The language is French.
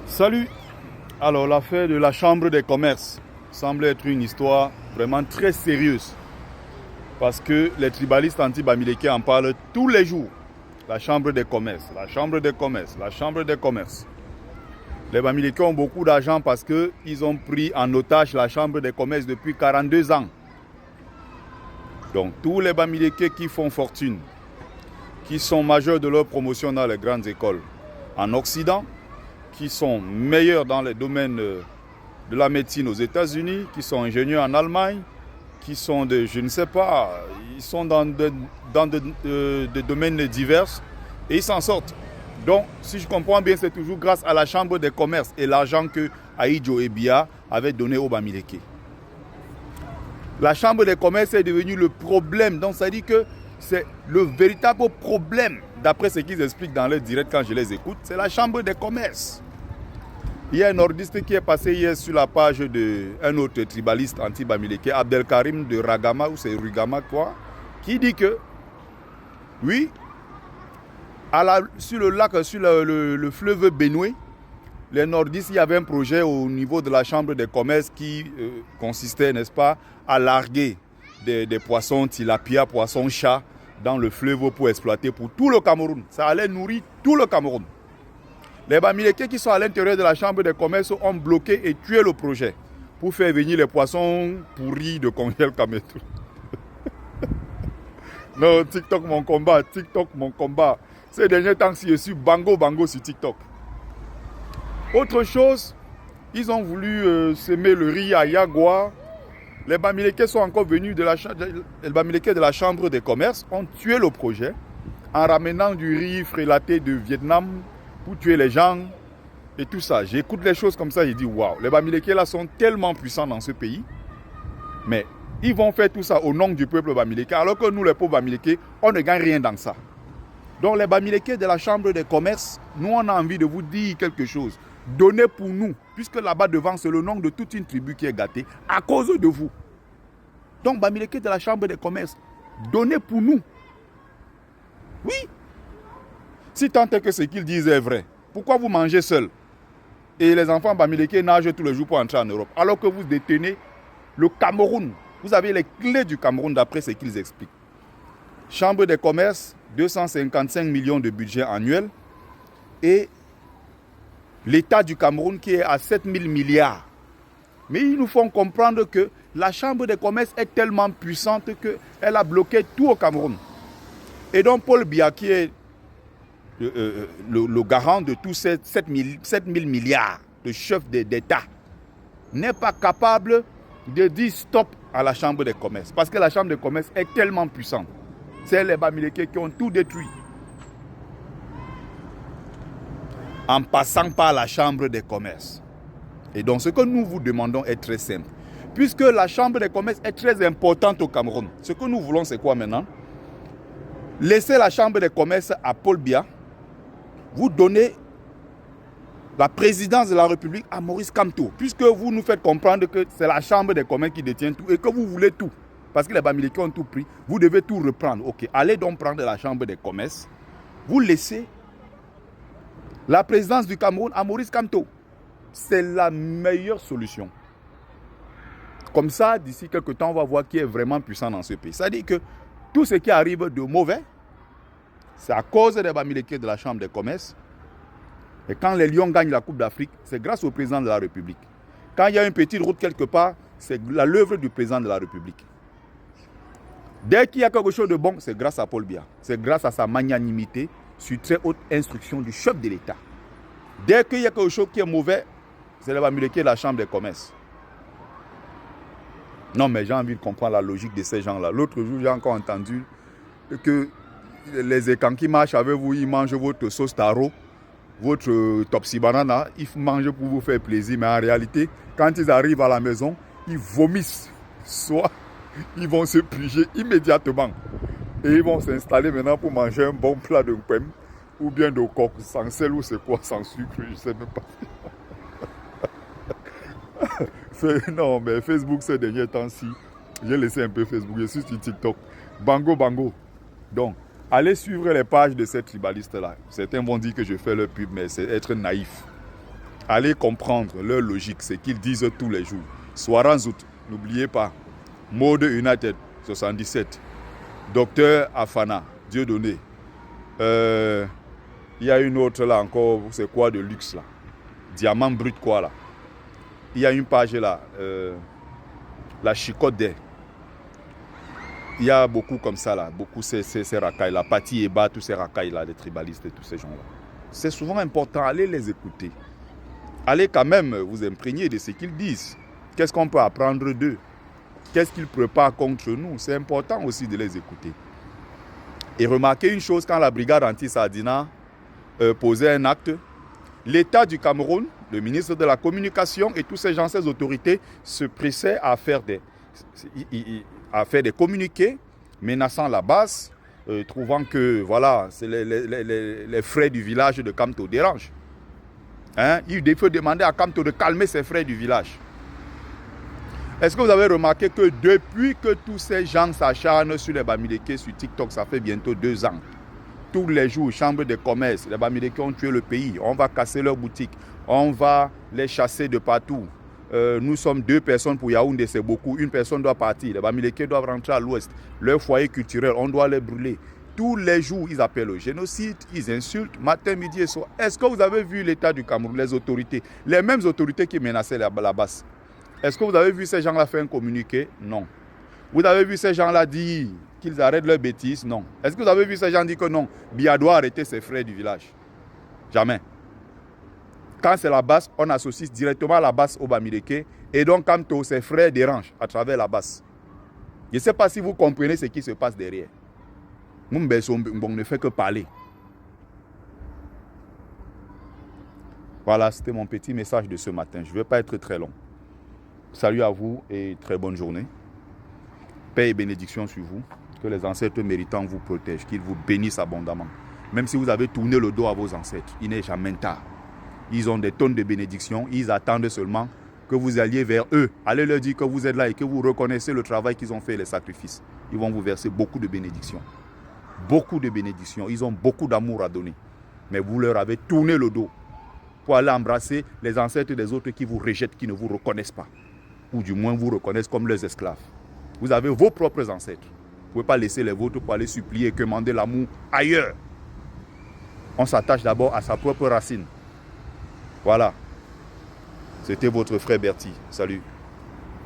Salut. Alors, l'affaire de la Chambre des commerces semble être une histoire vraiment très sérieuse parce que les tribalistes anti-Bamileke en parlent tous les jours. La Chambre des commerces, la Chambre des commerces, la Chambre des commerces. Les Bamileke ont beaucoup d'argent parce qu'ils ont pris en otage la Chambre des commerces depuis 42 ans. Donc, tous les Bamileke qui font fortune, qui sont majeurs de leur promotion dans les grandes écoles en Occident, qui sont meilleurs dans les domaines de la médecine aux États-Unis, qui sont ingénieurs en Allemagne, qui sont je ne sais pas, ils sont dans des domaines divers et ils s'en sortent. Donc, si je comprends bien, c'est toujours grâce à la Chambre des commerces et l'argent que Ahidjo et Biya avaient donné aux Bamileke. La Chambre des commerces est devenue le problème. Donc, ça dit que c'est le véritable problème, d'après ce qu'ils expliquent dans leur direct quand je les écoute, c'est la Chambre des commerces. Il y a un nordiste qui est passé hier sur la page d'un autre tribaliste anti-Bamileke, Abdelkarim de Ragama, ou c'est Rugama quoi, qui dit que, oui, sur le lac, sur le fleuve Benoué, les nordistes, il y avait un projet au niveau de la Chambre des commerces qui consistait, n'est-ce pas, à larguer des poissons tilapia, poissons chat, dans le fleuve pour exploiter pour tout le Cameroun. Ça allait nourrir tout le Cameroun. Les Bamileke qui sont à l'intérieur de la Chambre des commerces ont bloqué et tué le projet pour faire venir les poissons pourris de Congel Kametou. Non, TikTok mon combat, TikTok mon combat. Ces derniers temps, je suis bango sur TikTok. Autre chose, ils ont voulu semer le riz à Yagua. Les Bamileke sont encore venus les Bamileke de la Chambre des commerces ont tué le projet en ramenant du riz frélaté de Vietnam pour tuer les gens et tout ça. J'écoute les choses comme ça, je dis waouh, les Bamileke là sont tellement puissants dans ce pays, mais ils vont faire tout ça au nom du peuple Bamileke, alors que nous les pauvres Bamileke, on ne gagne rien dans ça. Donc les Bamileke de la Chambre des commerces, nous on a envie de vous dire quelque chose. Donnez pour nous, puisque là-bas devant c'est le nom de toute une tribu qui est gâtée à cause de vous. Donc Bamileke de la Chambre des commerces, donnez pour nous. Oui. Si tant est que ce qu'ils disent est vrai, pourquoi vous mangez seul? Et les enfants Bamileke nagent tous les jours pour entrer en Europe, alors que vous détenez le Cameroun. Vous avez les clés du Cameroun d'après ce qu'ils expliquent. Chambre des commerces, 255 millions de budget annuel. Et l'État du Cameroun qui est à 7 000 milliards. Mais ils nous font comprendre que la Chambre des commerces est tellement puissante qu'elle a bloqué tout au Cameroun. Et donc Paul Biya, qui est le garant de tous ces 7 000 milliards de chefs d'État, n'est pas capable de dire stop à la Chambre des commerces. Parce que la Chambre des commerces est tellement puissante. C'est les Bamileke qui ont tout détruit. En passant par la Chambre des commerces. Et donc ce que nous vous demandons est très simple. Puisque la Chambre des commerces est très importante au Cameroun, ce que nous voulons c'est quoi maintenant? Laissez la Chambre des commerces à Paul Biya. Vous donnez la présidence de la République à Maurice Kamto, puisque vous nous faites comprendre que c'est la Chambre des commerces qui détient tout et que vous voulez tout. Parce que les Bamileke ont tout pris, vous devez tout reprendre. Ok, allez donc prendre la Chambre des commerces. Vous laissez la présidence du Cameroun à Maurice Kamto. C'est la meilleure solution. Comme ça, d'ici quelques temps, on va voir qui est vraiment puissant dans ce pays. Ça dit que tout ce qui arrive de mauvais, c'est à cause des Bamileke de la Chambre des commerces. Et quand les Lions gagnent la Coupe d'Afrique, c'est grâce au président de la République. Quand il y a une petite route quelque part, c'est l'œuvre du président de la République. Dès qu'il y a quelque chose de bon, c'est grâce à Paul Biya. C'est grâce à sa magnanimité sur très haute instruction du chef de l'État. Dès qu'il y a quelque chose qui est mauvais, c'est les Bamileke de la Chambre des commerces. Non, mais j'ai envie de comprendre la logique de ces gens-là. L'autre jour, j'ai encore entendu que les écans qui marchent avec vous, ils mangent votre sauce taro, votre topsi banana, ils mangent pour vous faire plaisir. Mais en réalité, quand ils arrivent à la maison, ils vomissent. Soit ils vont se piger immédiatement. Et ils vont s'installer maintenant pour manger un bon plat de pem ou bien de coq, sans sel ou c'est quoi, sans sucre, je ne sais même pas. Non, mais Facebook ces derniers temps-ci, j'ai laissé un peu Facebook, je suis sur TikTok. Bango. Donc, allez suivre les pages de ces tribalistes-là. Certains vont dire que je fais leur pub, mais c'est être naïf. Allez comprendre leur logique, ce qu'ils disent tous les jours. Soaranzout, n'oubliez pas. Mode United, 77. Docteur Afana, Dieudonné. Il y a une autre là encore, c'est quoi de luxe là? Diamant brut quoi là? Il y a une page là, la chicotte d'air. Il y a beaucoup comme ça là, beaucoup ces racailles là, Pati Eba, tous ces racailles là, les tribalistes et tous ces gens là. C'est souvent important, allez les écouter. Allez quand même vous imprégner de ce qu'ils disent. Qu'est-ce qu'on peut apprendre d'eux? Qu'est-ce qu'ils préparent contre nous? C'est important aussi de les écouter. Et remarquez une chose, quand la brigade anti-Sardina posait un acte, l'État du Cameroun, le ministre de la Communication et tous ces gens, ces autorités se pressaient à faire des communiqués menaçant la base, trouvant que voilà, c'est les frères du village de Kamto dérangent. Hein? Il faut demander à Kamto de calmer ses frères du village. Est-ce que vous avez remarqué que depuis que tous ces gens s'acharnent sur les Bamileke sur TikTok, ça fait bientôt 2 ans. Tous les jours, chambre de commerce, les Bamileke ont tué le pays. On va casser leurs boutiques. On va les chasser de partout. Nous sommes 2 personnes pour Yaoundé, c'est beaucoup. Une personne doit partir. Les Bamileke doivent rentrer à l'ouest. Leur foyer culturel, on doit les brûler. Tous les jours, ils appellent au génocide, ils insultent, matin, midi et soir. Est-ce que vous avez vu l'État du Cameroun, les autorités, les mêmes autorités qui menaçaient la base? Est-ce que vous avez vu ces gens-là faire un communiqué? Non. Vous avez vu ces gens-là dire qu'ils arrêtent leurs bêtises? Non. Est-ce que vous avez vu ces gens dire que non, Biya doit arrêter ses frères du village? Jamais. Quand c'est la base, on associe directement la base au Bamileke. Et donc, quand ses frères dérangent à travers la base. Je ne sais pas si vous comprenez ce qui se passe derrière. On ne fait que parler. Voilà, c'était mon petit message de ce matin. Je ne vais pas être très long. Salut à vous et très bonne journée. Paix et bénédiction sur vous. Que les ancêtres méritants vous protègent, qu'ils vous bénissent abondamment. Même si vous avez tourné le dos à vos ancêtres, il n'est jamais tard. Ils ont des tonnes de bénédictions. Ils attendent seulement que vous alliez vers eux. Allez leur dire que vous êtes là et que vous reconnaissez le travail qu'ils ont fait, les sacrifices. Ils vont vous verser beaucoup de bénédictions. Beaucoup de bénédictions. Ils ont beaucoup d'amour à donner. Mais vous leur avez tourné le dos pour aller embrasser les ancêtres des autres qui vous rejettent, qui ne vous reconnaissent pas. Ou du moins vous reconnaissent comme leurs esclaves. Vous avez vos propres ancêtres. Vous ne pouvez pas laisser les vôtres pour aller supplier et commander l'amour ailleurs. On s'attache d'abord à sa propre racine. Voilà. C'était votre frère Bertie. Salut.